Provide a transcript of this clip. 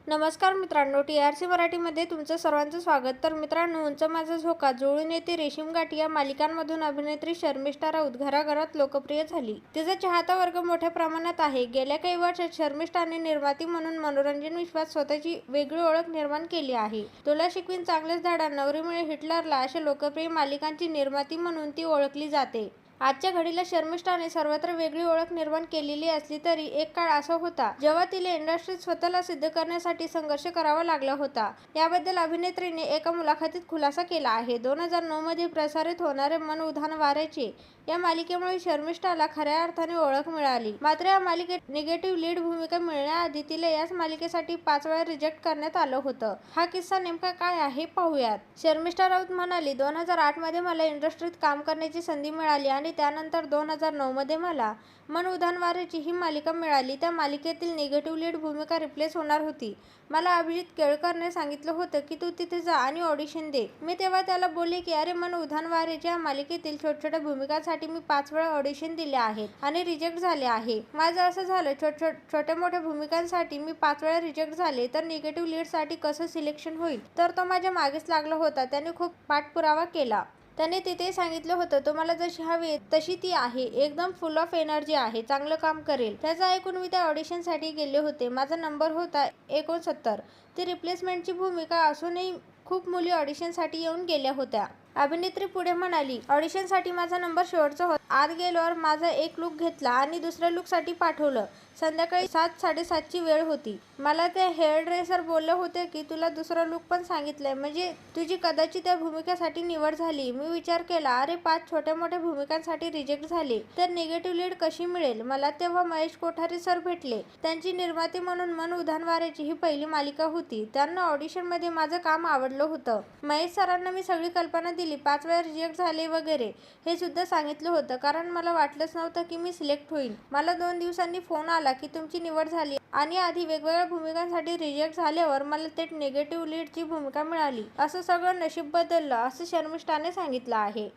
नमस्कार मित्रांनो, TRC मराठीमध्ये तुमचं सर्वांचं स्वागत. तर मित्रांनो, उंच माझा झोका, जुळून येते रेशीमगाठ या मालिकांमधून अभिनेत्री शर्मिष्ठा राऊत घराघरात लोकप्रिय झाली. तिचा चाहता वर्ग मोठ्या प्रमाणात आहे. गेल्या काही वर्षात शर्मिष्ठाने निर्माती म्हणून मनोरंजन विश्वात स्वतःची वेगळी ओळख निर्माण केली आहे. तुला शिकवीन चांगलेच धडा, नवरी मिळे हिटलरला अशा लोकप्रिय मालिकांची निर्माती म्हणून ती ओळखली जाते. आजच्या घडीला शर्मिष्ठाने सर्वत्र वेगळी ओळख निर्माण केलेली असली तरी एक काळ असा होता जेव्हा तिला इंडस्ट्रीत स्वतःला सिद्ध करण्यासाठी संघर्ष करावा लागला होता. याबद्दल अभिनेत्रीने एका मुलाखतीत खुलासा केला आहे. 2009 मध्ये प्रसारित होणारे मन उधाण वाऱ्याचे या मालिकेमुळे शर्मिष्ठाला खऱ्या अर्थाने ओळख मिळाली. मात्र या मालिकेत निगेटिव्ह लीड भूमिका मिळण्याआधी तिला याच मालिकेसाठी 5 वेळा रिजेक्ट करण्यात आलं होतं. हा किस्सा नेमका काय आहे पाहूयात. शर्मिष्ठा राऊत म्हणाली, 2008 मध्ये मला इंडस्ट्रीत काम करण्याची संधी मिळाली आणि त्यानंतर 2009 मध्ये मला मन उधाण वाऱ्याची ही मालिका मिळाली. त्या मालिकेतील निगेटिव्ह लीड भूमिका रिप्लेस होणार होती. मला अभिजित केळकरने सांगितलं होतं की तू तिथे जा आणि ऑडिशन दे. मी तेव्हा त्याला बोलले की अरे, मन उधाण वाऱ्याच्या या मालिकेतील छोट्या भूमिकांसाठी मी 5 वेळा ऑडिशन दिले आहेत आणि रिजेक्ट झाले आहे. माझं असं झालं, छोट्या मोठ्या भूमिकांसाठी मी 5 वेळा रिजेक्ट झाले, तर निगेटिव्ह लीडसाठी कसं सिलेक्शन होईल? तर तो माझ्या मागेच लागला होता. त्याने खूप पाठपुरावा केला. त्याने तिथे सांगितलं होतं, तुम्हाला जशी हवी तशी ती आहे, एकदम फुल ऑफ एनर्जी आहे, चांगलं काम करेल. त्याचं ऐकून मी त्या ऑडिशनसाठी गेले होते. माझा नंबर होता 69. ती रिप्लेसमेंटची भूमिका असूनही खूप मुली ऑडिशनसाठी येऊन गेल्या होत्या. अभिनेत्री पुढे म्हणाली, ऑडिशनसाठी माझा नंबर शेवटचा होता. आत गेल्यावर माझा एक लुक घेतला आणि दुसऱ्या लुकसाठी पाठवलं. संध्याकाळी 7-7:30ची वेळ होती. मला ते हेअर ड्रेसर बोलले होते की तुला दुसरा लुक पण सांगितलंय, म्हणजे तुझी कदाचित त्या भूमिकेसाठी निवड झाली. मी विचार केला, अरे 5 छोट्या मोठ्या भूमिकांसाठी रिजेक्ट झाले, तर निगेटिव्ह लीड कशी मिळेल? मला तेव्हा महेश कोठारे सर भेटले. त्यांची निर्माती म्हणून मन उधाण वाऱ्याची ही पहिली मालिका होती. त्यांना ऑडिशनमध्ये माझं काम आवडलं होतं. महेश सरांना मी सगळी कल्पना दिली, 5 वेळा रिजेक्ट झाले वगैरे हे सुद्धा सांगितलं होतं, कारण मला वाटलंच नव्हतं की मी सिलेक्ट होईन. मला 2 दिवसांनी फोन आला की तुमची निवड झाली आणि आधी वेगवेगळ्या भूमिकांसाठी रिजेक्ट झाल्यावर मला थेट निगेटिव्ह लीडची भूमिका मिळाली. असं सगळं नशीब बदललं, असं शर्मिष्ठाने सांगितलं आहे.